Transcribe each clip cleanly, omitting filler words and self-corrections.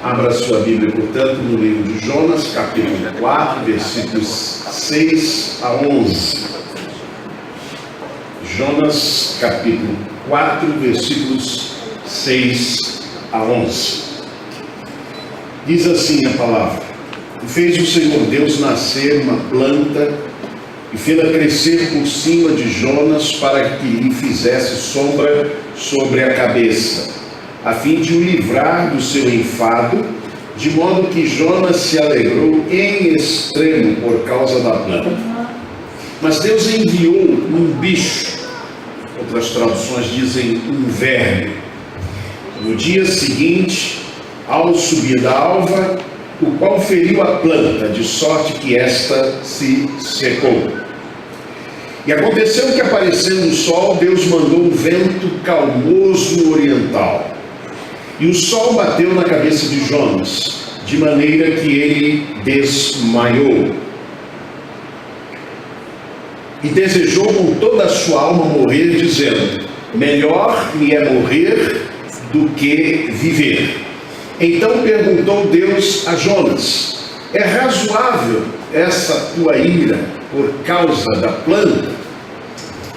Abra sua Bíblia, portanto, no livro de Jonas, capítulo 4, versículos 6 a 11. Jonas, capítulo 4, versículos 6 a 11. Diz assim a palavra: E fez o Senhor Deus nascer uma planta, e fê-la crescer por cima de Jonas, para que lhe fizesse sombra sobre a cabeça, a fim de o livrar do seu enfado, de modo que Jonas se alegrou em extremo por causa da planta. Mas Deus enviou um bicho, outras traduções dizem um verme. No dia seguinte, ao subir da alva, o qual feriu a planta, de sorte que esta se secou. E aconteceu que, aparecendo o sol, Deus mandou um vento calmoso oriental, e o sol bateu na cabeça de Jonas, de maneira que ele desmaiou. E desejou com toda a sua alma morrer, dizendo: melhor me é morrer do que viver. Então perguntou Deus a Jonas: é razoável essa tua ira por causa da planta?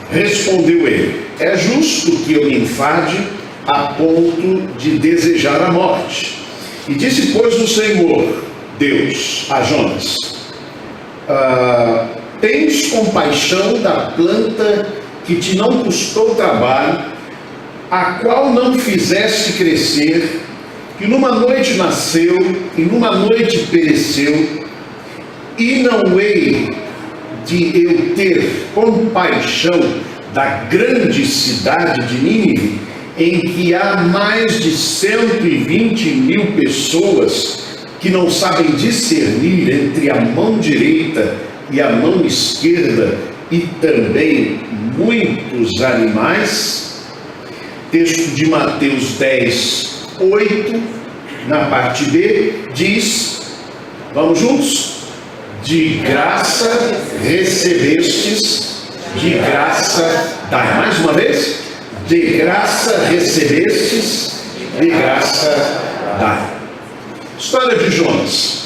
Respondeu ele: é justo que eu me enfade a ponto de desejar a morte. E disse, pois, o Senhor Deus a Jonas: tens compaixão da planta que te não custou trabalho, a qual não fizeste crescer, que numa noite nasceu e numa noite pereceu, e não hei de eu ter compaixão da grande cidade de Nínive, em que há mais de 120.000 pessoas que não sabem discernir entre a mão direita e a mão esquerda, e também muitos animais? Texto de Mateus 10, 8, na parte B, diz, vamos juntos? De graça recebestes, de graça dai. Mais uma vez, de graça recebestes, de graça dai. História de Jonas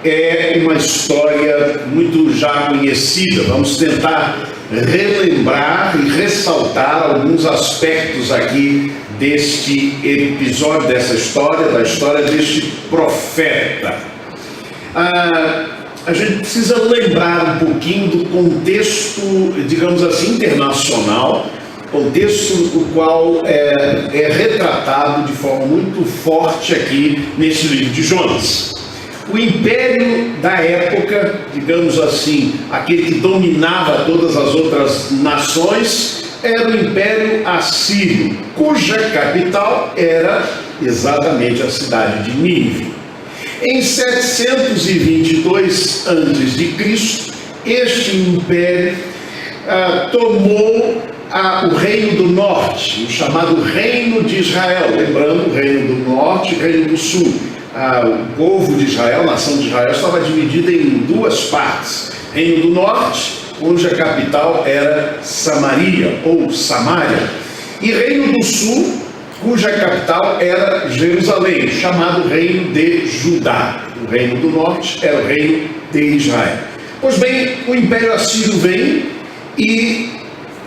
é uma história muito já conhecida. Vamos tentar relembrar e ressaltar alguns aspectos aqui deste episódio, dessa história, da história deste profeta. A gente precisa lembrar um pouquinho do contexto, digamos assim, internacional, contexto no qual é retratado de forma muito forte aqui nesse livro de Jonas. O império da época, digamos assim, aquele que dominava todas as outras nações, era o Império Assírio, cuja capital era exatamente a cidade de Nínive. Em 722 a.C., este império tomou o Reino do Norte, o chamado Reino de Israel. Lembrando, o Reino do Norte e o Reino do Sul. O povo de Israel, a nação de Israel, estava dividida em duas partes. Reino do Norte, cuja capital era Samaria, ou Samária, e Reino do Sul, cuja capital era Jerusalém, chamado Reino de Judá. O Reino do Norte era o Reino de Israel. Pois bem, o Império Assírio vem e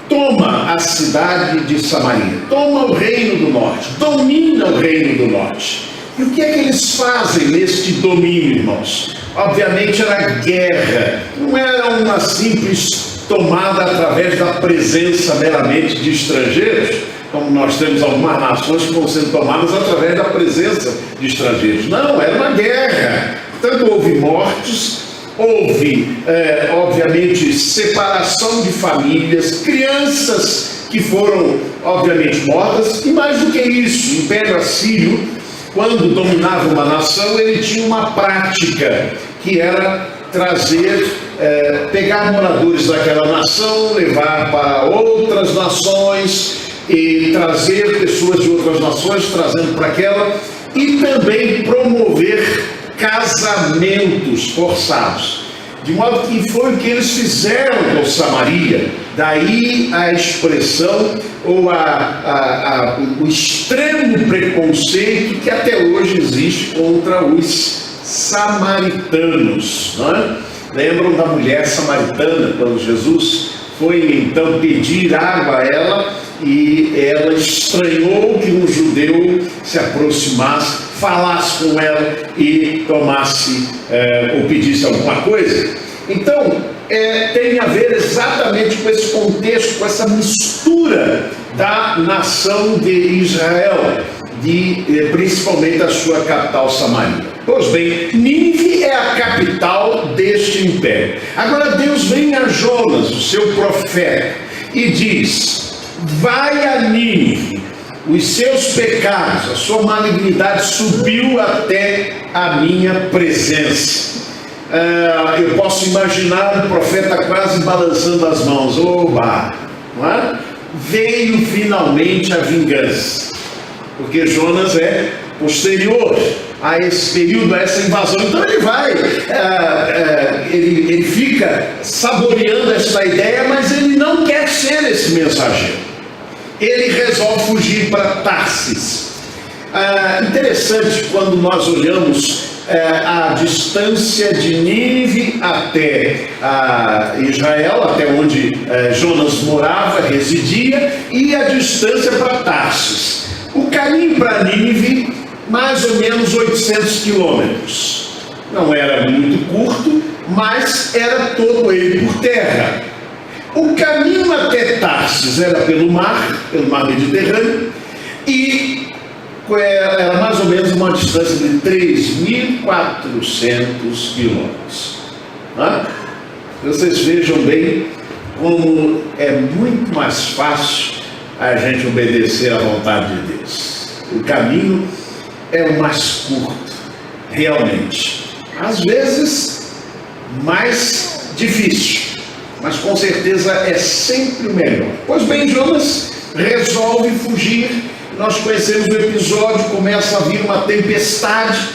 toma a cidade de Samaria, toma o Reino do Norte, domina o Reino do Norte. E o que é que eles fazem neste domínio, irmãos? Obviamente era guerra, não era uma simples tomada através da presença meramente de estrangeiros, como nós temos algumas nações que vão sendo tomadas através da presença de estrangeiros. Não, era uma guerra. Portanto, houve mortes, houve, obviamente, separação de famílias, crianças que foram, obviamente, mortas, e mais do que isso, o Império Assírio, quando dominava uma nação, ele tinha uma prática, que era trazer, pegar moradores daquela nação, levar para outras nações, e trazer pessoas de outras nações, trazendo para aquela, e também promover casamentos forçados. De modo que foi o que eles fizeram com Samaria. Daí a expressão ou o extremo preconceito que até hoje existe contra os samaritanos, não é? Lembram da mulher samaritana, quando Jesus foi então pedir água a ela, e ela estranhou que um judeu se aproximasse, falasse com ela e tomasse ou pedisse alguma coisa. Então, tem a ver exatamente com esse contexto, com essa mistura da nação de Israel, principalmente a sua capital Samaria. Pois bem, Nínive é a capital deste império. Agora Deus vem a Jonas, o seu profeta, e diz: vai a Nínive, os seus pecados, a sua malignidade subiu até a minha presença. Eu posso imaginar o profeta quase balançando as mãos. Oba! Não é? Veio finalmente a vingança, porque Jonas é posterior a esse período, a essa invasão. Então ele vai, ele fica saboreando essa ideia, mas ele não quer ser esse mensageiro. Ele resolve fugir para Tarsis. Interessante quando nós olhamos a distância de Nínive até Israel, até onde Jonas morava, residia, e a distância para Tarsis. O caminho para Nínive, mais ou menos 800 quilômetros. Não era muito curto, mas era todo ele por terra. O caminho até Tarsis era pelo mar Mediterrâneo, e era mais ou menos uma distância de 3.400 quilômetros. Vocês vejam bem como é muito mais fácil a gente obedecer à vontade de Deus. O caminho é o mais curto, realmente. Às vezes, mais difícil, mas com certeza é sempre o melhor. Pois bem, Jonas resolve fugir. Nós conhecemos o episódio, começa a vir uma tempestade.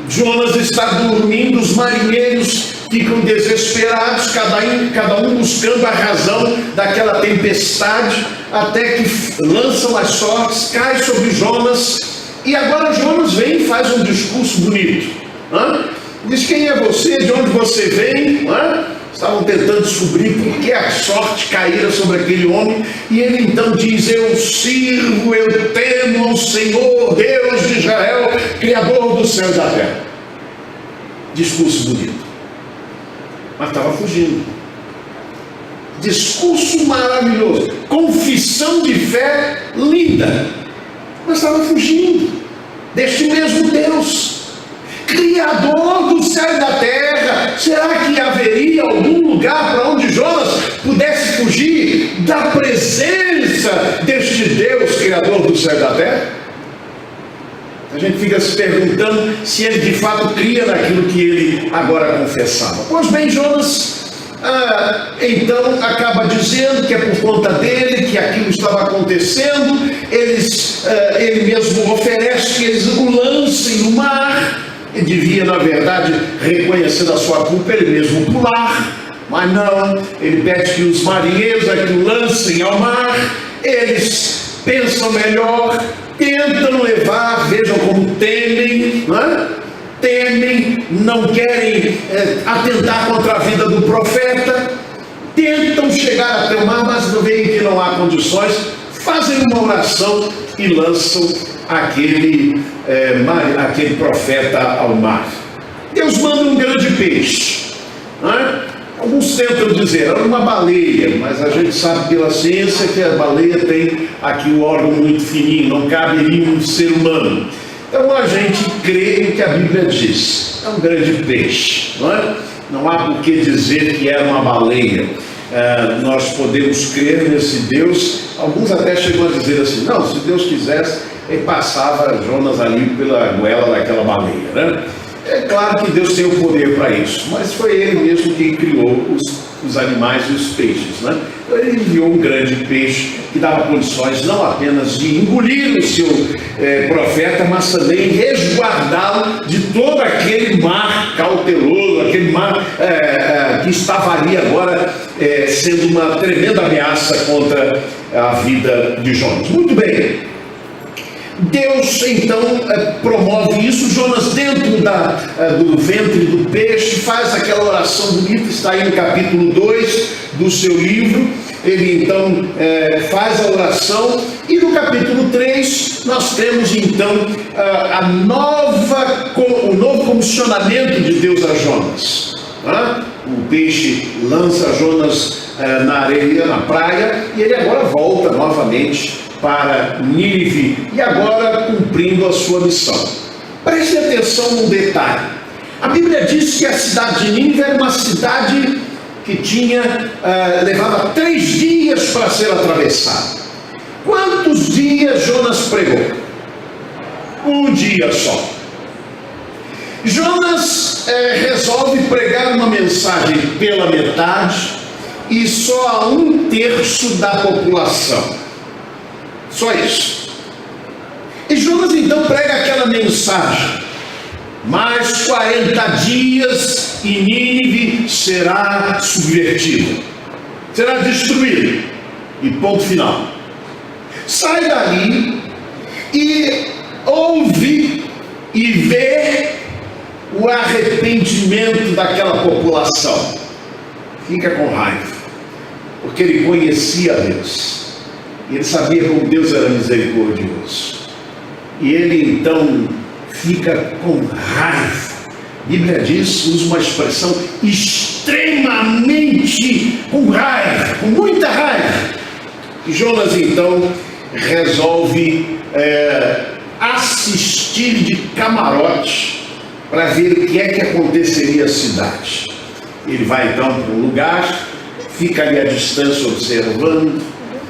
Jonas está dormindo, os marinheiros ficam desesperados, cada um buscando a razão daquela tempestade, até que lançam as sortes, cai sobre Jonas, e agora Jonas vem e faz um discurso bonito. Diz: quem é você, de onde você vem? Estavam tentando descobrir por que a sorte caíra sobre aquele homem, e ele então diz: eu sirvo, eu temo ao Senhor, Deus de Israel, Criador do céu e da terra. Discurso bonito, mas estava fugindo. Discurso maravilhoso, confissão de fé linda, mas estava fugindo deste mesmo Deus, Criador do céu e da terra. Será que haveria algum lugar para onde Jonas pudesse fugir da presença deste Deus, Criador do céu e da terra? A gente fica se perguntando se ele de fato cria naquilo que ele agora confessava. Pois bem, Jonas então acaba dizendo que é por conta dele que aquilo estava acontecendo. Ele mesmo oferece que eles o lancem no mar. Ele devia, na verdade, reconhecer a sua culpa, ele mesmo pular, mas não, ele pede que os marinheiros o lancem ao mar. Eles pensam melhor, tentam levar, vejam como temem, temem, não querem atentar contra a vida do profeta, tentam chegar até o mar, mas veem que não há condições, fazem uma oração e lançam aquele profeta ao mar. Deus manda um grande peixe. Alguns tentam dizer, era uma baleia, mas a gente sabe pela ciência que a baleia tem aqui o órgão muito fininho, não caberia um ser humano. Então a gente crê no que a Bíblia diz, é um grande peixe, não há por que dizer que era uma baleia. Nós podemos crer nesse Deus. Alguns até chegam a dizer assim: não, se Deus quisesse, ele passava Jonas ali pela goela daquela baleia, É claro que Deus tem o poder para isso, mas foi ele mesmo quem criou os os animais e os peixes, né? Então ele enviou um grande peixe que dava condições não apenas de engolir o seu profeta, mas também resguardá-lo de todo aquele mar cauteloso, aquele mar que estava ali agora sendo uma tremenda ameaça contra a vida de Jonas. Muito bem. Deus então promove isso. Jonas, dentro do ventre do peixe, faz aquela oração bonita, está aí no capítulo 2 do seu livro. Ele então faz a oração, e no capítulo 3 nós temos então o novo comissionamento de Deus a Jonas. O peixe lança Jonas na areia, na praia, e ele agora volta novamente para Nínive, e agora cumprindo a sua missão. Preste atenção num detalhe. A Bíblia diz que a cidade de Nínive era uma cidade que levava 3 dias para ser atravessada. Quantos dias Jonas pregou? Um dia só. Jonas resolve pregar uma mensagem pela metade e só a 1/3 da população. Só isso. E Jonas então prega aquela mensagem: mais 40 dias e Nínive será subvertido, será destruído, e ponto final. Sai dali e ouve e vê o arrependimento daquela população. Fica com raiva, porque ele conhecia Deus. E ele sabia como Deus era misericordioso. E ele então fica com raiva. A Bíblia diz, usa uma expressão extremamente com raiva, com muita raiva. E Jonas então resolve assistir de camarote para ver o que é que aconteceria à cidade. Ele vai então para um lugar, fica ali à distância observando,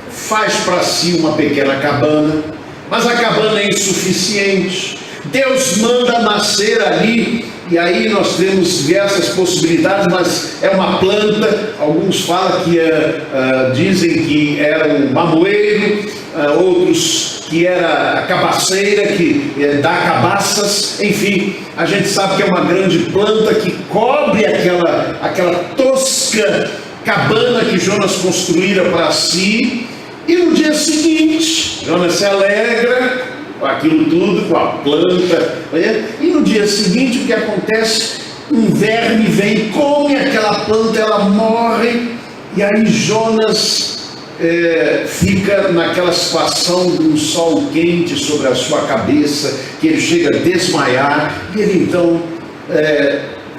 faz para si uma pequena cabana, mas a cabana é insuficiente. Deus manda nascer ali, e aí nós temos diversas possibilidades, mas é uma planta. Alguns falam que dizem que era um mamoeiro, outros que era a cabaceira, que dá cabaças. Enfim, a gente sabe que é uma grande planta que cobre aquela tosca cabana que Jonas construíra para si. E no dia seguinte, Jonas se alegra com aquilo tudo, com a planta. E no dia seguinte, o que acontece? Um verme vem, come aquela planta, ela morre. E aí Jonas fica naquela situação de um sol quente sobre a sua cabeça, que ele chega a desmaiar. E ele então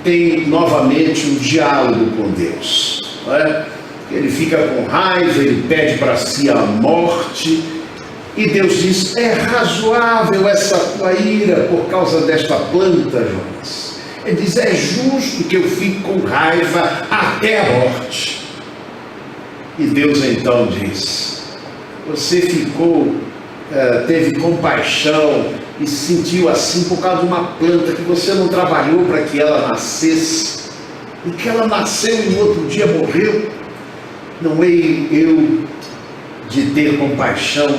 tem novamente um diálogo com Deus. Não é? Ele fica com raiva, ele pede para si a morte, e Deus diz: é razoável essa tua ira por causa desta planta, Jonas. Ele diz: é justo que eu fique com raiva até a morte. E Deus então diz: você teve compaixão e se sentiu assim por causa de uma planta que você não trabalhou para que ela nascesse, e que ela nasceu e no outro dia morreu. Não hei eu de ter compaixão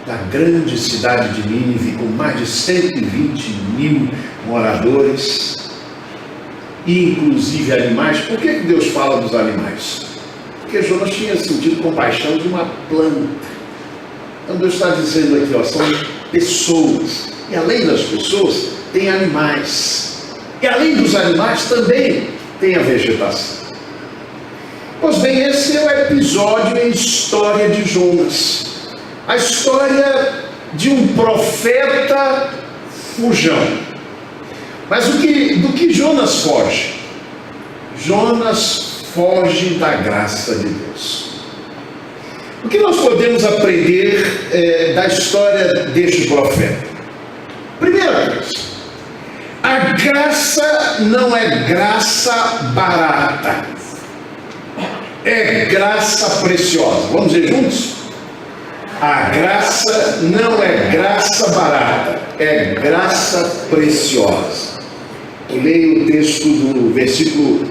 da grande cidade de Nínive, com mais de 120.000 moradores, e inclusive animais? Por que Deus fala dos animais? Porque Jonas tinha sentido compaixão de uma planta. Então Deus está dizendo aqui, são pessoas, e além das pessoas, tem animais, e além dos animais também tem a vegetação. Pois bem, esse é o episódio em história de Jonas. A história de um profeta fujão. Mas do que Jonas foge? Jonas foge da graça de Deus. O que nós podemos aprender da história deste profeta? Primeira coisa, a graça não é graça barata. É graça preciosa. Vamos dizer juntos? A graça não é graça barata, é graça preciosa. Eu leio o texto do versículo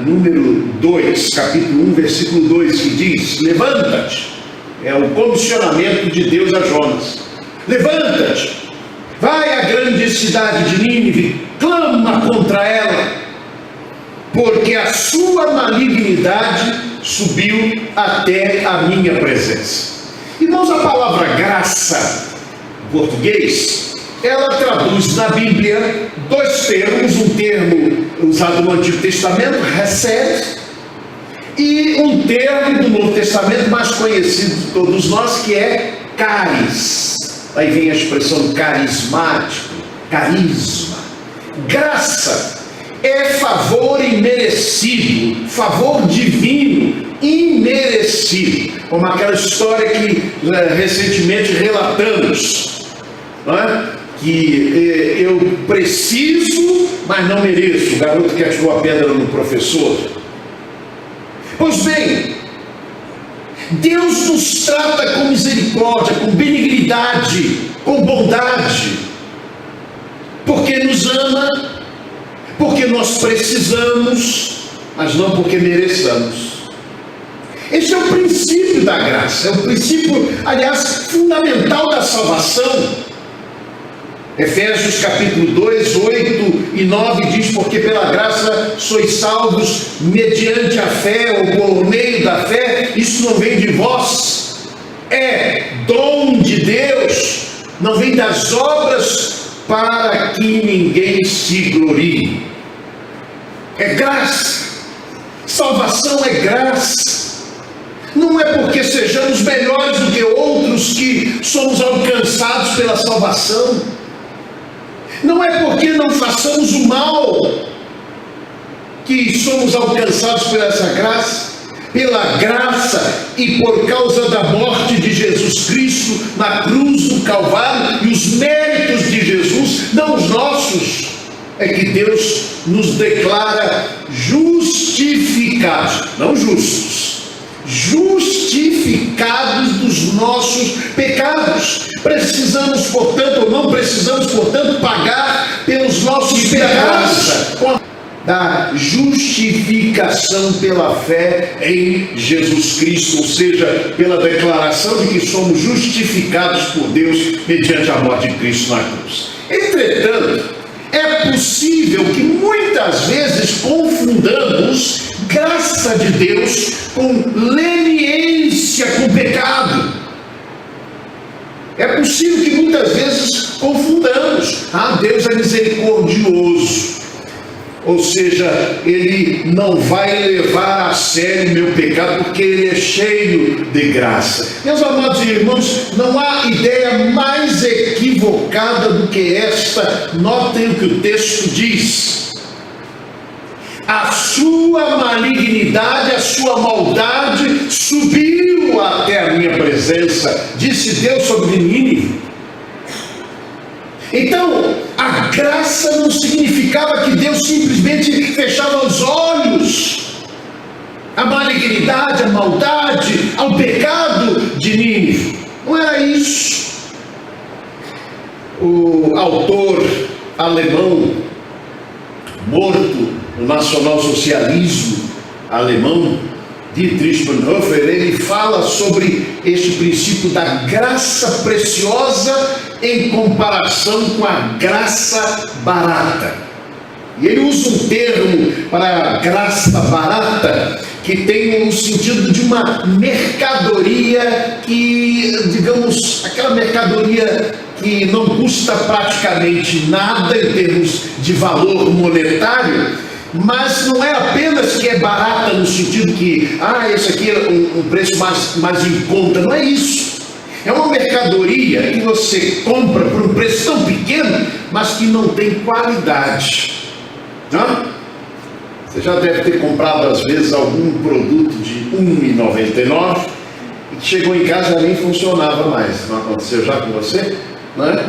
número 2, capítulo 1, versículo 2, que diz: levanta-te. É o comissionamento de Deus a Jonas. Levanta-te, vai à grande cidade de Nínive, clama contra ela, porque a sua malignidade subiu até a minha presença. Irmãos, a palavra graça, em português, ela traduz na Bíblia dois termos, um termo usado no Antigo Testamento, hesed, e um termo do Novo Testamento mais conhecido de todos nós, que é caris. Aí vem a expressão carismático, carisma. Graça é favor imerecido, favor divino, imerecido. Como aquela história que recentemente relatamos, não é? Que eu preciso, mas não mereço. O garoto que atirou a pedra no professor. Pois bem, Deus nos trata com misericórdia, com benignidade, com bondade, porque nos ama, porque nós precisamos, mas não porque mereçamos. Esse é o princípio da graça, é o princípio, aliás, fundamental da salvação. Efésios capítulo 2, 8 e 9 diz: porque pela graça sois salvos mediante a fé, ou por meio da fé. Isso não vem de vós, é dom de Deus, não vem das obras, para que ninguém se glorie. É graça, salvação é graça. Não é porque sejamos melhores do que outros que somos alcançados pela salvação. Não é porque não façamos o mal que somos alcançados por essa graça. Pela graça e por causa da morte de Jesus Cristo na cruz do Calvário e os méritos de Jesus, não os nossos, é que Deus nos declara justificados, não justos, justificados dos nossos pecados. Precisamos, portanto, ou não precisamos, portanto, pagar pelos nossos pecados, da justificação pela fé em Jesus Cristo, ou seja, pela declaração de que somos justificados por Deus mediante a morte de Cristo na cruz. Entretanto, é possível que muitas vezes confundamos graça de Deus com leniência com o pecado. É possível que muitas vezes confundamos. Deus é misericordioso, ou seja, Ele não vai levar a sério o meu pecado, porque Ele é cheio de graça. Meus amados irmãos, não há ideia mais equivocada do que esta. Notem o que o texto diz: a sua malignidade, a sua maldade subiu até a minha presença, disse Deus sobre Nínive. Então, a graça não significava que Deus simplesmente fechava os olhos à malignidade, à maldade, ao pecado de Nínive. Não era isso. O autor alemão, morto no nacionalsocialismo alemão, Dietrich Bonhoeffer, ele fala sobre este princípio da graça preciosa em comparação com a graça barata. E ele usa um termo para graça barata que tem o sentido de uma mercadoria que, digamos, aquela mercadoria que não custa praticamente nada em termos de valor monetário, mas não é apenas que é barata no sentido que, esse aqui é um preço mais em conta. Não é isso. É uma mercadoria que você compra por um preço tão pequeno, mas que não tem qualidade. Não? Você já deve ter comprado às vezes algum produto de R$ 1,99 e que chegou em casa e nem funcionava mais. Não aconteceu já com você? Não é?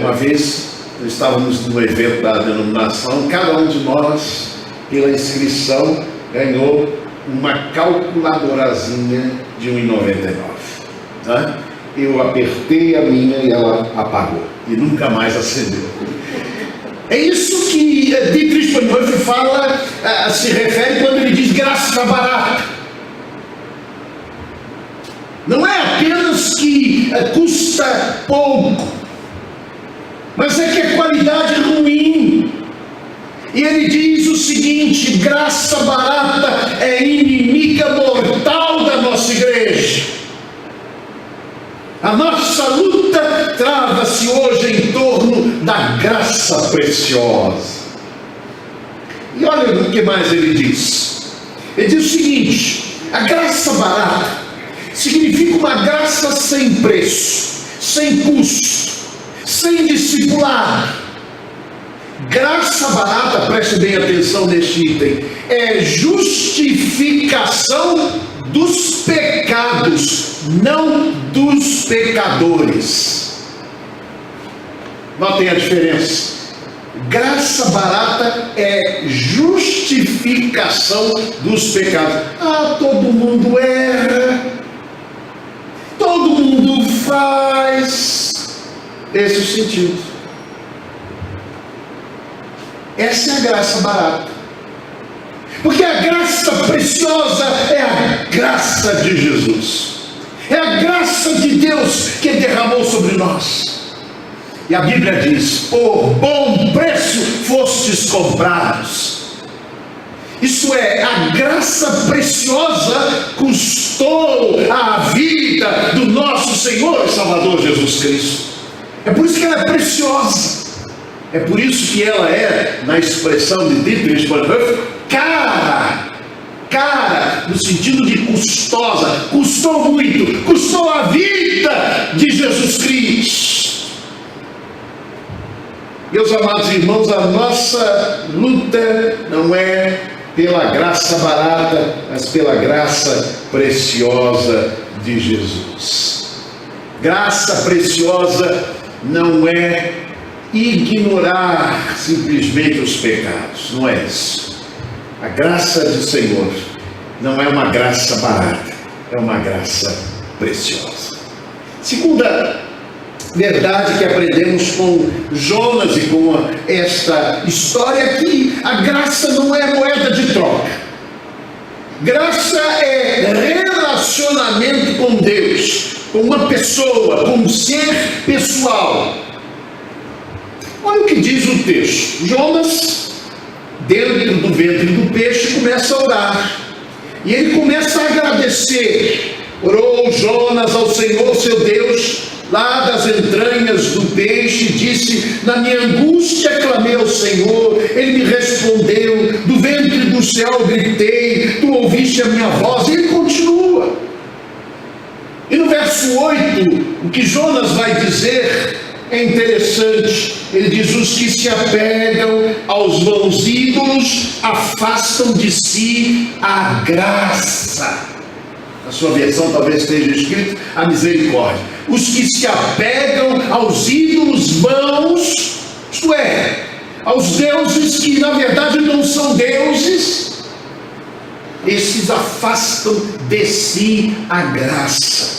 Uma vez estávamos num evento da denominação, cada um de nós, pela inscrição, ganhou uma calculadorazinha de R$ 1,99. Né? Eu apertei a minha e ela apagou e nunca mais acendeu. É isso que Dietrich Bonhoeffer fala, se refere quando ele diz graça barata. Não é apenas que custa pouco, mas é que a qualidade é ruim. E ele diz o seguinte: graça barata é inimiga mortal da nossa igreja. A nossa luta trava-se hoje em torno da graça preciosa. E olha o que mais ele diz. Ele diz o seguinte: a graça barata significa uma graça sem preço, sem custo, sem discipulado. Graça barata, preste bem atenção neste item, é justificação dos pecados, não dos pecadores. Notem a diferença. Graça barata é justificação dos pecados. Todo mundo erra, todo mundo faz. Esse é o sentido. Essa é a graça barata. Porque a graça preciosa é a graça de Jesus. É a graça de Deus que derramou sobre nós. E a Bíblia diz: por bom preço fostes comprados. Isso é, a graça preciosa custou a vida do nosso Senhor e Salvador Jesus Cristo. É por isso que ela é preciosa. É por isso que ela é, na expressão de Dietrich Bonhoeffer, cara, no sentido de custosa, custou muito, custou a vida de Jesus Cristo. Meus amados irmãos, a nossa luta não é pela graça barata, mas pela graça preciosa de Jesus. Graça preciosa não é ignorar simplesmente os pecados, não é isso. A graça do Senhor não é uma graça barata, é uma graça preciosa. Segunda verdade que aprendemos com Jonas e com esta história é que a graça não é moeda de troca. Graça é relacionamento com Deus, com uma pessoa, com um ser pessoal. Olha o que diz o texto. Jonas, dentro do ventre do peixe, começa a orar. E ele começa a agradecer. Orou Jonas ao Senhor, seu Deus, lá das entranhas do peixe, disse: na minha angústia clamei ao Senhor, ele me respondeu, do ventre do céu gritei, tu ouviste a minha voz. E ele continua. E no verso 8, o que Jonas vai dizer é interessante. Ele diz: os que se apegam aos vãos ídolos afastam de si a graça. Na sua versão talvez esteja escrito a misericórdia. Os que se apegam aos ídolos vãos, isto é, aos deuses que na verdade não são deuses, esses afastam de si a graça.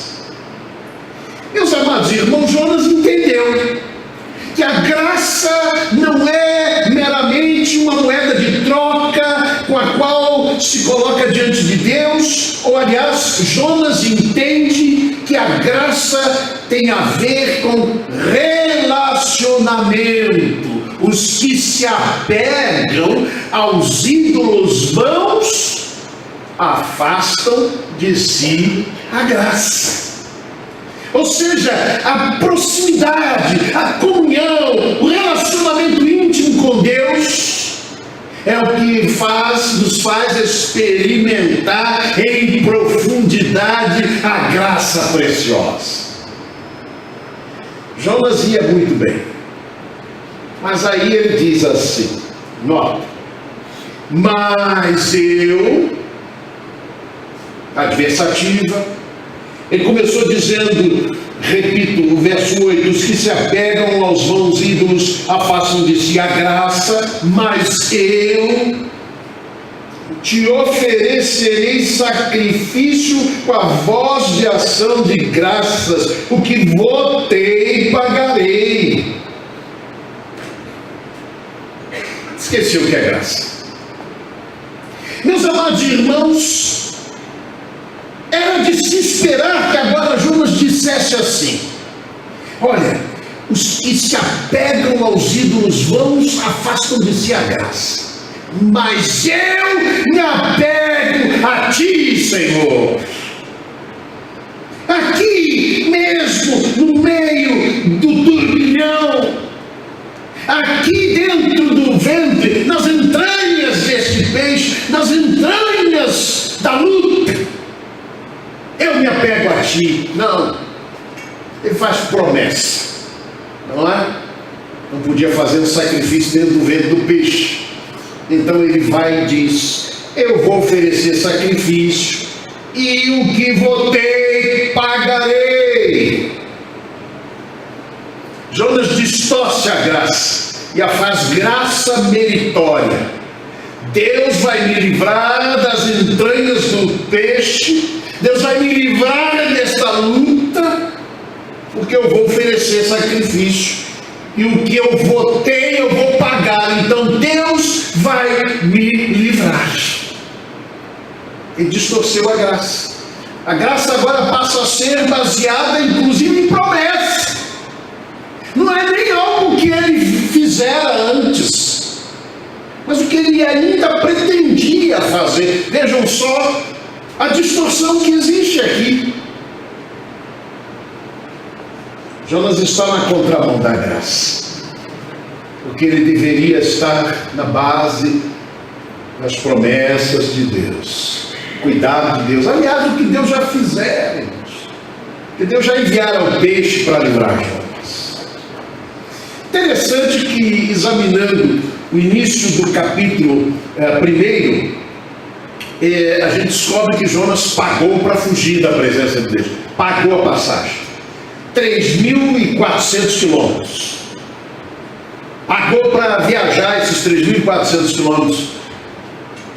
Meus amados irmãos, Jonas entendeu que a graça não é meramente uma moeda de troca com a qual se coloca diante de Deus, ou aliás, Jonas entende que a graça tem a ver com relacionamento. Os que se apegam aos ídolos vãos afastam de si a graça. Ou seja, a proximidade, a comunhão, o relacionamento íntimo com Deus é o que nos faz experimentar em profundidade a graça preciosa. Jonas ia muito bem, mas aí ele diz assim, nota, mas eu, adversativa. Ele começou dizendo, repito, o verso 8, os que se apegam aos vãos ídolos afastam de si a graça, mas eu te oferecerei sacrifício com a voz de ação de graças, o que votei pagarei. Esqueceu o que é graça. Meus amados irmãos, era de se esperar que agora Jonas dissesse assim: olha, os que se apegam aos ídolos vãos afastam de si a graça, mas eu me apego a ti, Senhor. Aqui mesmo, no meio do turbilhão, aqui dentro do ventre, nas entranhas deste peixe, nas entranhas da luta, eu me apego a ti. Não, ele faz promessa, não é? Não podia fazer um sacrifício dentro do ventre do peixe. Então ele vai e diz: eu vou oferecer sacrifício, e o que votei, pagarei. Jonas distorce a graça e a faz graça meritória. Deus vai me livrar das entranhas do peixe, Deus vai me livrar desta luta, porque eu vou oferecer sacrifício, e o que eu votei eu vou pagar. Então Deus vai me livrar. Ele distorceu a graça. A graça agora passa a ser baseada inclusive em promessa. Não é nem algo que ele fizera antes, mas o que ele ainda pretendia fazer. Vejam só a distorção que existe aqui. Jonas está na contramão da graça, porque ele deveria estar na base das promessas de Deus, cuidado de Deus. Aliás, o que Deus já fizera, irmãos, que Deus já enviara o peixe para livrar Jonas. Interessante que, examinando o início do capítulo 1, a gente descobre que Jonas pagou para fugir da presença de Deus. Pagou a passagem. 3.400 quilômetros. Pagou para viajar esses 3.400 quilômetros,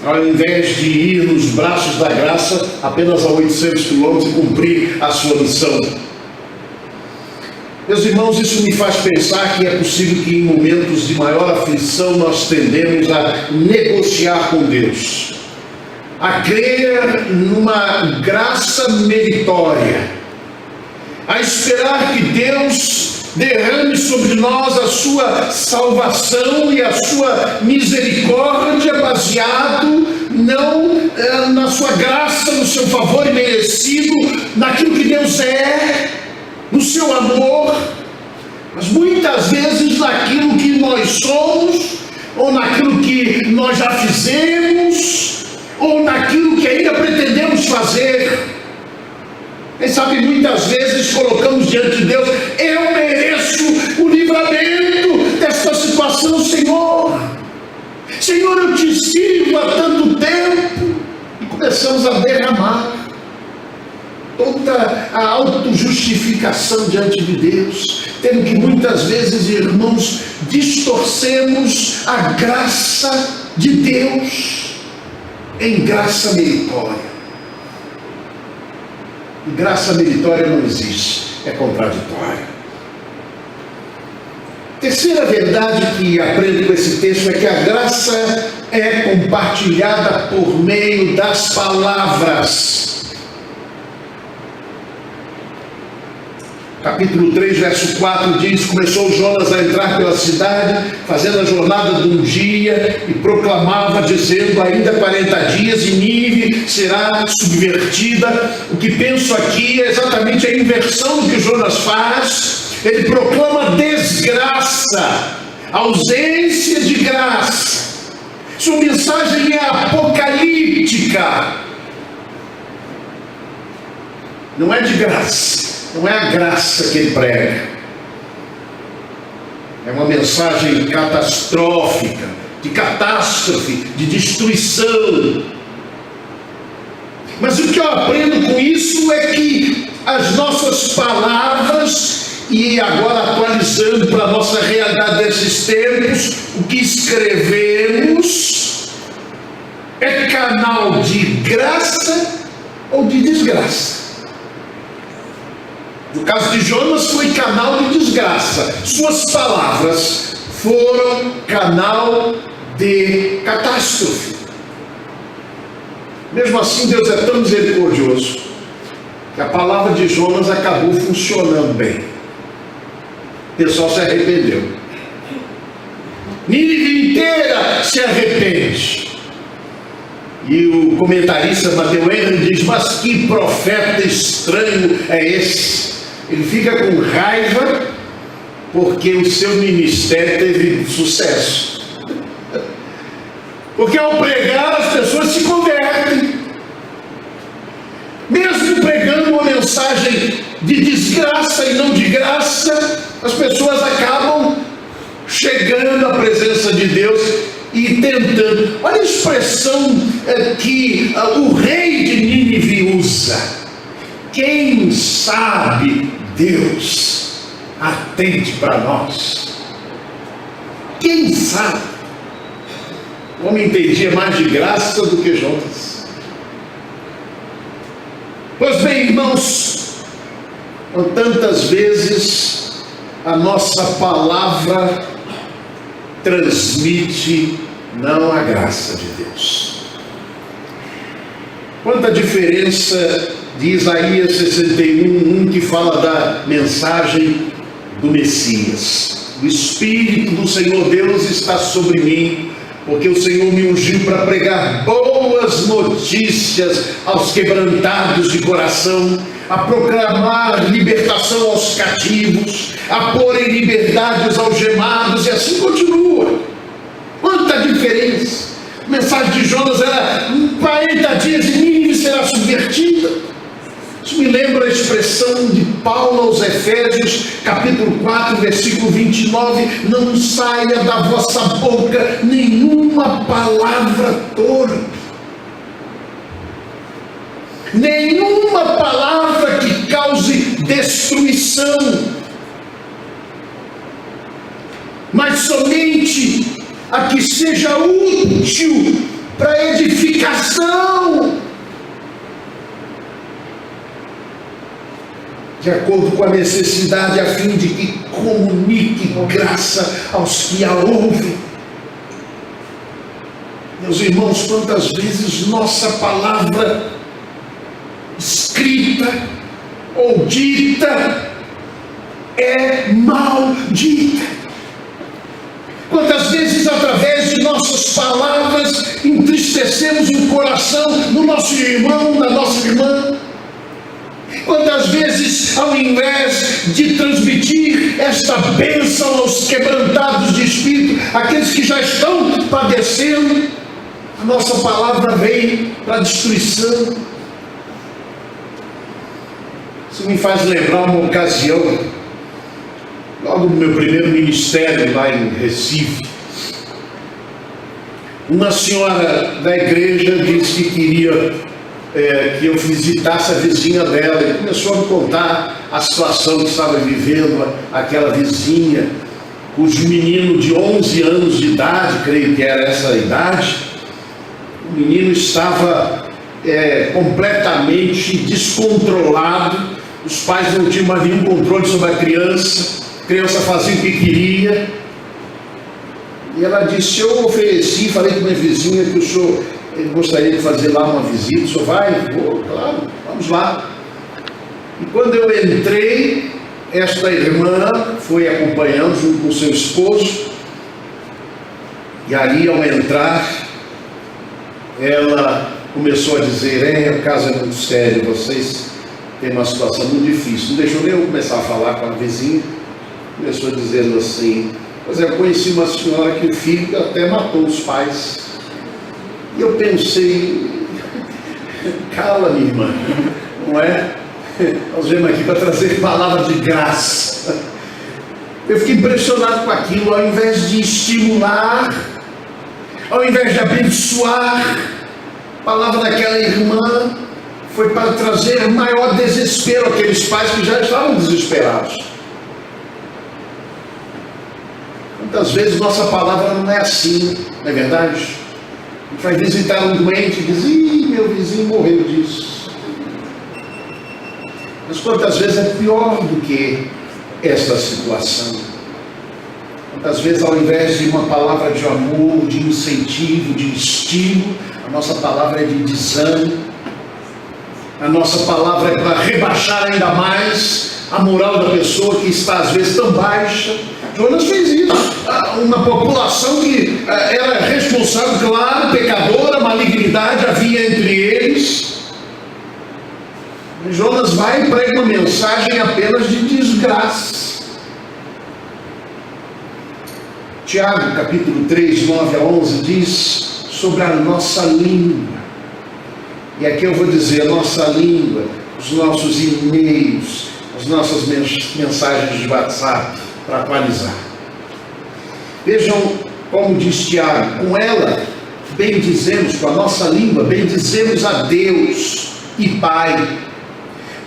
ao invés de ir nos braços da graça apenas a 800 quilômetros e cumprir a sua missão. Meus irmãos, isso me faz pensar que é possível que em momentos de maior aflição nós tendemos a negociar com Deus, a crer numa graça meritória, a esperar que Deus derrame sobre nós a sua salvação e a sua misericórdia, baseado não na sua graça, no seu favor imerecido, naquilo que Deus é, no seu amor, mas muitas vezes naquilo que nós somos, ou naquilo que nós já fizemos, ou naquilo que ainda pretendemos fazer. Quem sabe muitas vezes colocamos diante de Deus: eu mereço o livramento desta situação, Senhor. Senhor, eu te sirvo há tanto tempo. E começamos a derramar toda a autojustificação diante de Deus, tendo que muitas vezes, irmãos, distorcemos a graça de Deus em graça meritória. E graça meritória não existe, é contraditória. Terceira verdade que aprendo com esse texto é que a graça é compartilhada por meio das palavras. Capítulo 3, verso 4 diz: começou Jonas a entrar pela cidade, fazendo a jornada de um dia, e proclamava, dizendo: ainda 40 dias e Nínive será subvertida. O que penso aqui é exatamente a inversão do que Jonas faz. Ele proclama desgraça, ausência de graça. Sua mensagem é apocalíptica. Não é de graça. Não é a graça que ele prega. É uma mensagem catastrófica, de catástrofe, de destruição. Mas o que eu aprendo com isso é que as nossas palavras, e agora atualizando para a nossa realidade desses tempos, o que escrevemos é canal de graça ou de desgraça. No caso de Jonas, foi canal de desgraça. Suas palavras foram canal de catástrofe. Mesmo assim, Deus é tão misericordioso que a palavra de Jonas acabou funcionando bem. O pessoal se arrependeu. Nínive inteira se arrepende. E o comentarista Matthew Henry diz: mas que profeta estranho é esse? Ele fica com raiva porque o seu ministério teve sucesso. Porque ao pregar as pessoas se convertem. Mesmo pregando uma mensagem de desgraça e não de graça, as pessoas acabam chegando à presença de Deus e tentando. Olha a expressão que o rei de Nínive usa: quem sabe Deus atende para nós. Quem sabe? O homem entendia mais de graça do que Jonas. Pois bem, irmãos, tantas vezes a nossa palavra transmite não a graça de Deus. Quanta diferença de Isaías 61, que fala da mensagem do Messias. O Espírito do Senhor Deus está sobre mim, porque o Senhor me ungiu para pregar boas notícias aos quebrantados de coração, a proclamar libertação aos cativos, a pôr em liberdade os algemados, e assim continua. Quanta diferença! A mensagem de Jonas era: 40 dias e Nínive será subvertida. Isso me lembra a expressão de Paulo aos Efésios, capítulo 4, versículo 29, não saia da vossa boca nenhuma palavra torpe, nenhuma palavra que cause destruição, mas somente a que seja útil para edificação, de acordo com a necessidade, a fim de que comunique graça aos que a ouvem. Meus irmãos, quantas vezes nossa palavra escrita ou dita é maldita. Quantas vezes através de nossas palavras entristecemos o coração do nosso irmão, da nossa irmã. Quantas vezes, ao invés de transmitir esta bênção aos quebrantados de espírito, aqueles que já estão padecendo, a nossa palavra vem para destruição. Isso me faz lembrar uma ocasião, logo no meu primeiro ministério lá em Recife. Uma senhora da igreja disse que queria que eu visitasse a vizinha dela, e começou a me contar a situação que estava vivendo aquela vizinha, cujo menino de 11 anos de idade, creio que era essa a idade, o menino estava completamente descontrolado, os pais não tinham mais nenhum controle sobre a criança fazia o que queria, e ela disse: eu ofereci, falei com minha vizinha que o senhor gostaria de fazer lá uma visita, o senhor vai? Vou, claro, vamos lá. E quando eu entrei, esta irmã foi acompanhando junto com seu esposo, e ali ao entrar, ela começou a dizer: o caso é muito sério, vocês têm uma situação muito difícil. Não deixou nem eu começar a falar com a vizinha, começou dizendo assim: pois eu conheci uma senhora que o filho até matou os pais. E eu pensei: cala, minha irmã, não é? Nós viemos aqui para trazer palavra de graça. Eu fiquei impressionado com aquilo. Ao invés de estimular, ao invés de abençoar, a palavra daquela irmã foi para trazer maior desespero àqueles pais que já estavam desesperados. Quantas vezes nossa palavra não é assim, não é verdade? A gente vai visitar um doente e diz: ih, meu vizinho morreu disso. Mas quantas vezes é pior do que esta situação? Quantas vezes, ao invés de uma palavra de amor, de incentivo, de estímulo, a nossa palavra é de desânimo, a nossa palavra é para rebaixar ainda mais a moral da pessoa que está às vezes tão baixa. Jonas fez isso. Uma população que era responsável, claro, pecadora, malignidade havia entre eles. Jonas vai e prega uma mensagem apenas de desgraça. Tiago, capítulo 3, 9 a 11, diz sobre a nossa língua. E aqui eu vou dizer, a nossa língua, os nossos e-mails, as nossas mensagens de WhatsApp, para atualizar. Vejam como diz Tiago, com ela bendizemos, com a nossa língua, bendizemos a Deus e Pai.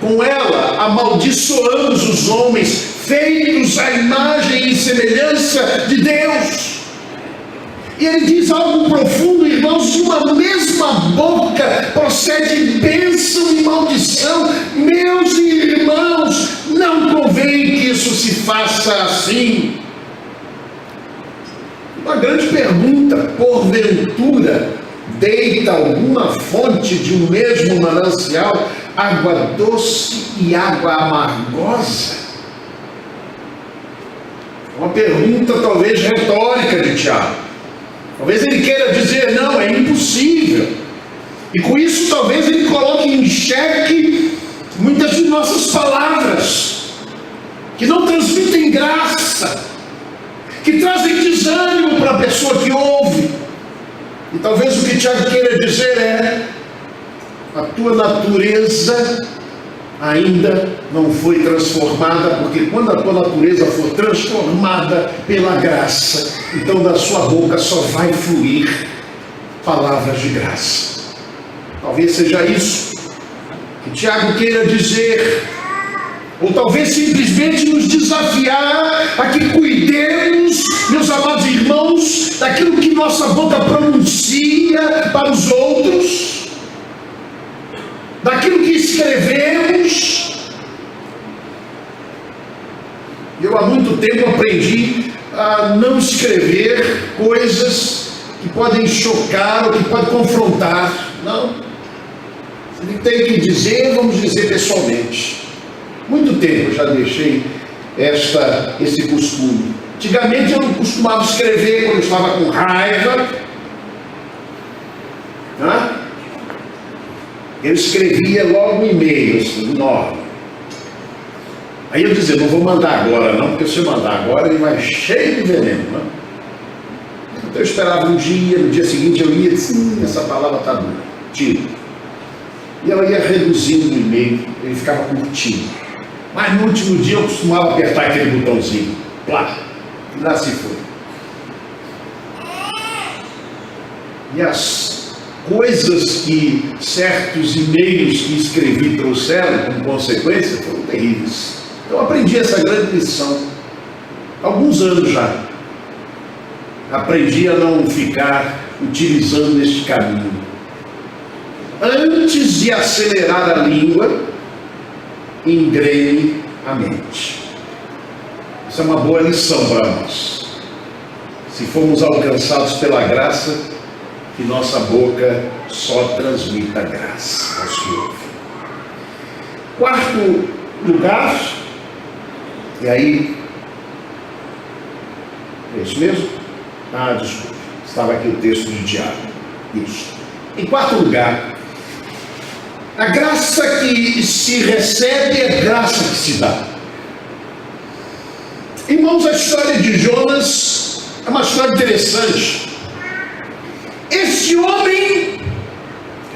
Com ela amaldiçoamos os homens, feitos à imagem e semelhança de Deus. E ele diz algo profundo, irmãos: de uma mesma boca procede bênção e maldição. Meus irmãos, não convém que isso se faça assim. Uma grande pergunta: porventura deita alguma fonte de um mesmo manancial água doce e água amargosa? Uma pergunta talvez retórica de Tiago. Talvez ele queira dizer, não, é impossível. E com isso talvez ele coloque em xeque muitas de nossas palavras, que não transmitem graça, que trazem desânimo para a pessoa que ouve. E talvez o que Tiago queira dizer é: a tua natureza ainda não foi transformada, porque quando a tua natureza for transformada pela graça, então da sua boca só vai fluir palavras de graça. Talvez seja isso que Tiago queira dizer, ou talvez simplesmente nos desafiar a que cuidemos, meus amados irmãos, daquilo que nossa boca pronuncia para os outros, daquilo que escrevemos. Eu há muito tempo aprendi a não escrever coisas que podem chocar ou que podem confrontar. Não. Se tem que dizer, vamos dizer pessoalmente. Muito tempo eu já deixei esse costume. Antigamente eu não costumava escrever quando eu estava com raiva. Eu escrevia logo um e-mail, assim, enorme. Aí eu dizia, não vou mandar agora não, porque se eu mandar agora ele vai cheio de veneno, né? Então eu esperava um dia, no dia seguinte eu ia, sim, essa palavra está dura, tiro. E ela ia reduzindo o e-mail, ele ficava curtinho. Mas no último dia eu costumava apertar aquele botãozinho, plá, e lá se foi. E as coisas que certos e-mails que escrevi trouxeram como consequência foram terríveis. Eu aprendi essa grande lição há alguns anos já. Aprendi a não ficar utilizando este caminho. Antes de acelerar a língua, engrene a mente. Isso é uma boa lição para nós. Se formos alcançados pela graça, que nossa boca só transmita graça aos que ouvem. Quarto lugar, e aí, é isso mesmo? Desculpa, estava aqui o texto de Tiago. Isso. Em quarto lugar, a graça que se recebe é graça que se dá. Irmãos, a história de Jonas é uma história interessante. Esse homem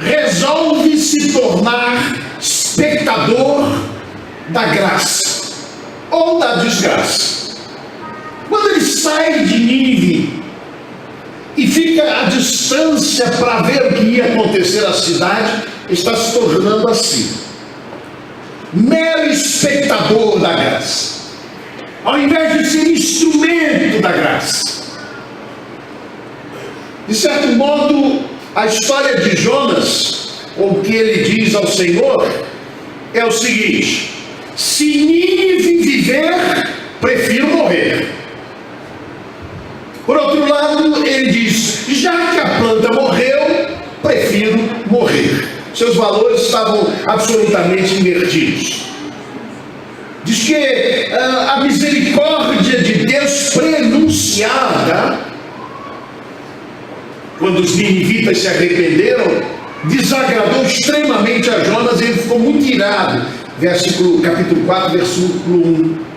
resolve se tornar espectador da graça ou da desgraça. Quando ele sai de Nínive e fica à distância para ver o que ia acontecer na cidade, está se tornando assim, mero espectador da graça, ao invés de ser instrumento da graça. De certo modo, a história de Jonas, ou o que ele diz ao Senhor, é o seguinte: se Nínive viver, prefiro morrer. Por outro lado, ele diz: já que a planta morreu, prefiro morrer. Seus valores estavam absolutamente invertidos. Diz que a misericórdia de Deus prenunciada, quando os ninivitas se arrependeram, desagradou extremamente a Jonas e ele ficou muito irado. Capítulo 4, versículo 1.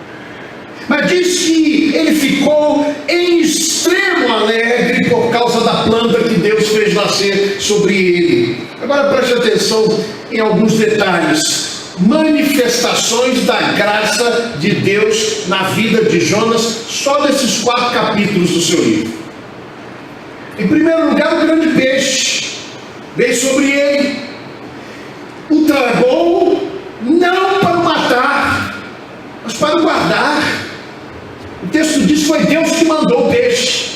Mas diz que ele ficou em extremo alegre por causa da planta que Deus fez nascer sobre ele. Agora preste atenção em alguns detalhes. Manifestações da graça de Deus na vida de Jonas, só nesses 4 capítulos do seu livro. Em primeiro lugar, o grande peixe veio sobre ele, o tragou, não para o matar, mas para o guardar. O texto diz que foi Deus que mandou o peixe.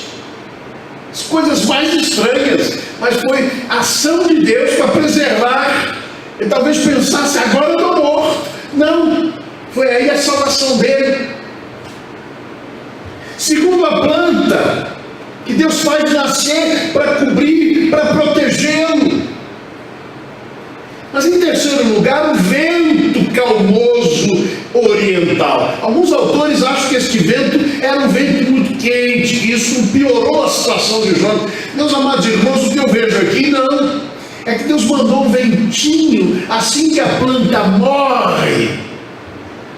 As coisas mais estranhas, mas foi a ação de Deus para preservar. Ele talvez pensasse: agora eu estou morto. Não, foi aí a salvação dele. Segundo, a planta que Deus faz nascer para cobrir, para protegê-lo. Mas em terceiro lugar, o vento calmoso oriental. Alguns autores acham que este vento era um vento muito quente, que isso piorou a situação de Jonas. Meus amados irmãos, o que eu vejo aqui não é que Deus mandou um ventinho assim que a planta morre.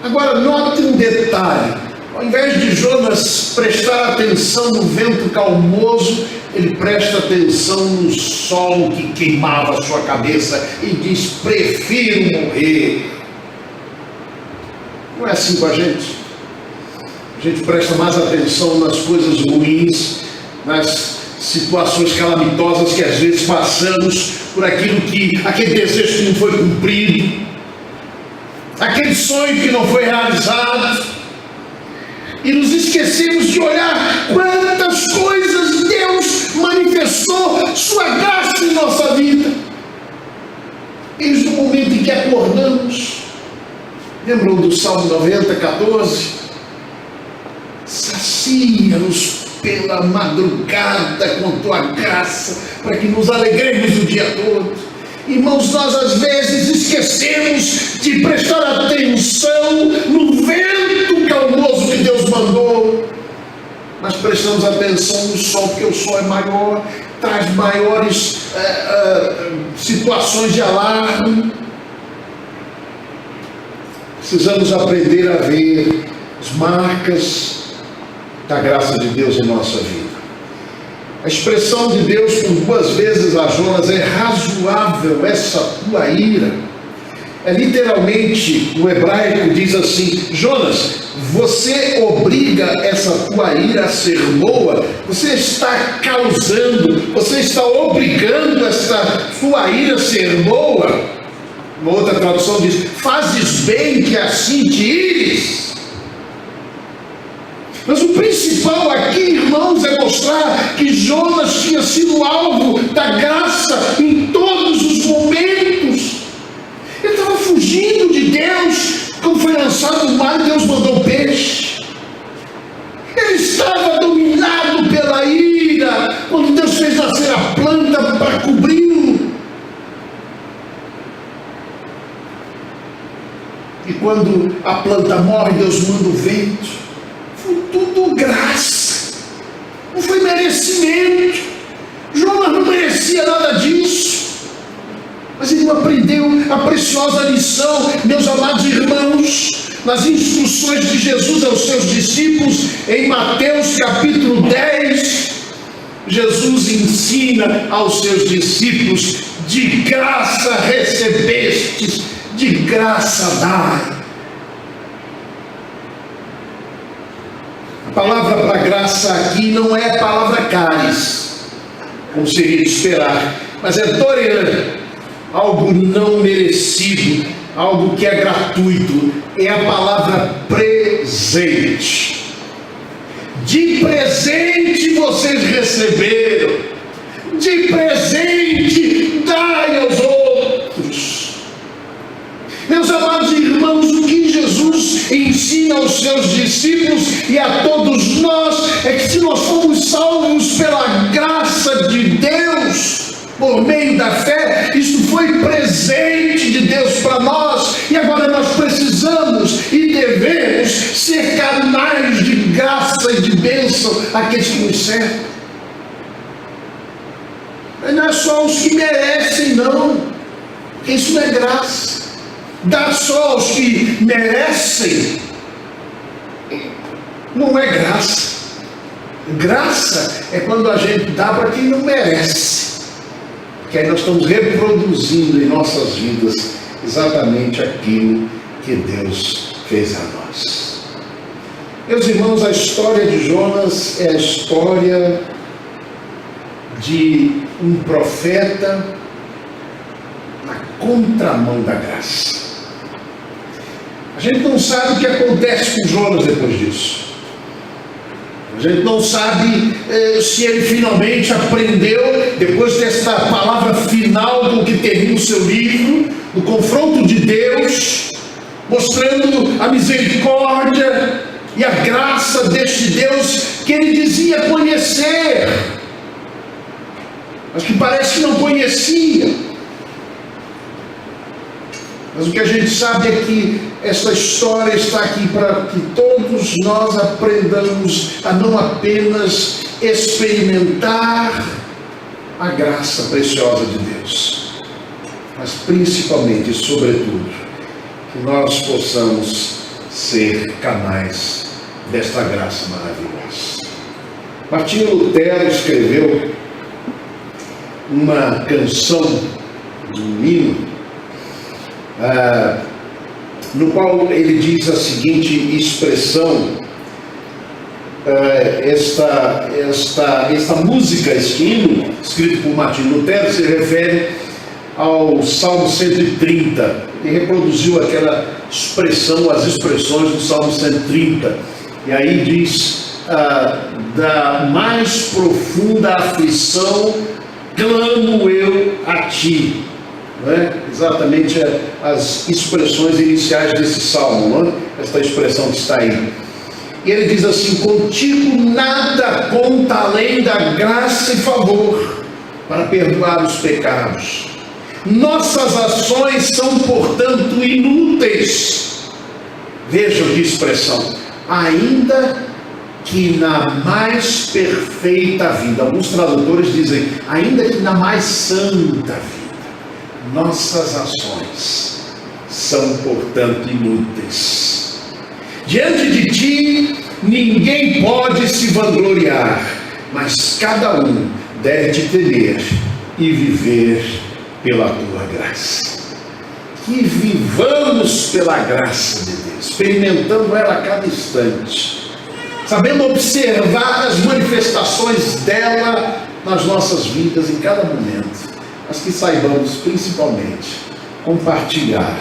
Agora note um detalhe: ao invés de Jonas prestar atenção no vento calmoso, ele presta atenção no sol que queimava a sua cabeça e diz: prefiro morrer. Não é assim com a gente? A gente presta mais atenção nas coisas ruins, nas situações calamitosas que às vezes passamos, por aquele desejo que não foi cumprido, aquele sonho que não foi realizado, e nos esquecemos de olhar quantas coisas Deus manifestou sua graça em nossa vida. Desde o momento em que acordamos, lembram do Salmo 90, 14? Sacia-nos pela madrugada com tua graça, para que nos alegremos o dia todo. Irmãos, nós às vezes esquecemos de prestar atenção no vento calmoso que Deus mandou, mas prestamos atenção no sol, porque o sol é maior, traz maiores situações de alarme. Precisamos aprender a ver as marcas da graça de Deus em nossa vida. A expressão de Deus por 2 vezes a Jonas: é razoável essa tua ira. É literalmente, no hebraico diz assim: Jonas, você obriga essa tua ira a ser boa? Você está causando, você está obrigando essa tua ira a ser boa? Uma outra tradução diz: fazes bem que assim te ires. Mas o principal aqui, irmãos, é mostrar que Jonas tinha sido alvo da graça em todos os momentos. Ele estava fugindo de Deus. Quando foi lançado no mar, Deus mandou o peixe. Ele estava dominado pela ira quando Deus fez nascer a planta para cobri-lo. E quando a planta morre, Deus manda o vento. Foi tudo graça, não foi merecimento. Jonas não merecia nada disso, mas ele aprendeu a preciosa lição, meus amados irmãos, nas instruções de Jesus aos seus discípulos. Em Mateus capítulo 10, Jesus ensina aos seus discípulos: de graça recebestes, de graça dai. A palavra para graça aqui não é a palavra caris, como seria de esperar, mas é dorean, algo não merecido, algo que é gratuito. É a palavra presente. De presente vocês receberam, de presente dai aos outros. Meus amados irmãos, o que Jesus ensina ensina aos seus discípulos e a todos nós é que se nós fomos salvos pela graça de Deus, por meio da fé, isso foi presente de Deus para nós, e agora nós precisamos e devemos ser canais de graça e de bênção àqueles que nos servem. Mas não é só os que merecem, não, porque isso não é graça. Dar só aos que merecem não é graça. Graça é quando a gente dá para quem não merece, porque aí nós estamos reproduzindo em nossas vidas exatamente aquilo que Deus fez a nós. Meus irmãos, a história de Jonas é a história de um profeta na contramão da graça. A gente não sabe o que acontece com Jonas depois disso. A gente não sabe se ele finalmente aprendeu, depois desta palavra final com que termina o seu livro, do confronto de Deus, mostrando a misericórdia e a graça deste Deus que ele dizia conhecer, mas que parece que não conhecia. Mas o que a gente sabe é que esta história está aqui para que todos nós aprendamos a não apenas experimentar a graça preciosa de Deus, mas principalmente e sobretudo que nós possamos ser canais desta graça maravilhosa. Martinho Lutero escreveu uma canção, um hino, no qual ele diz a seguinte expressão, esta música, este hino, escrito por Martinho Lutero, se refere ao Salmo 130. Ele reproduziu aquela expressão, as expressões do Salmo 130, e aí diz, da mais profunda aflição clamo eu a ti. Não é? Exatamente as expressões iniciais desse salmo, não é? Esta expressão que está aí. E ele diz assim: contigo nada conta além da graça e favor para perdoar os pecados. Nossas ações são, portanto, inúteis. Vejam que expressão. Ainda que na mais perfeita vida, alguns tradutores dizem, ainda que na mais santa vida, nossas ações são, portanto, inúteis. Diante de ti, ninguém pode se vangloriar, mas cada um deve te temer e viver pela tua graça. Que vivamos pela graça de Deus, experimentando ela a cada instante, sabendo observar as manifestações dela nas nossas vidas em cada momento, mas que saibamos principalmente compartilhar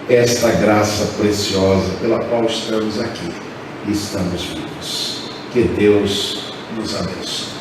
esta graça preciosa pela qual estamos aqui e estamos vivos. Que Deus nos abençoe.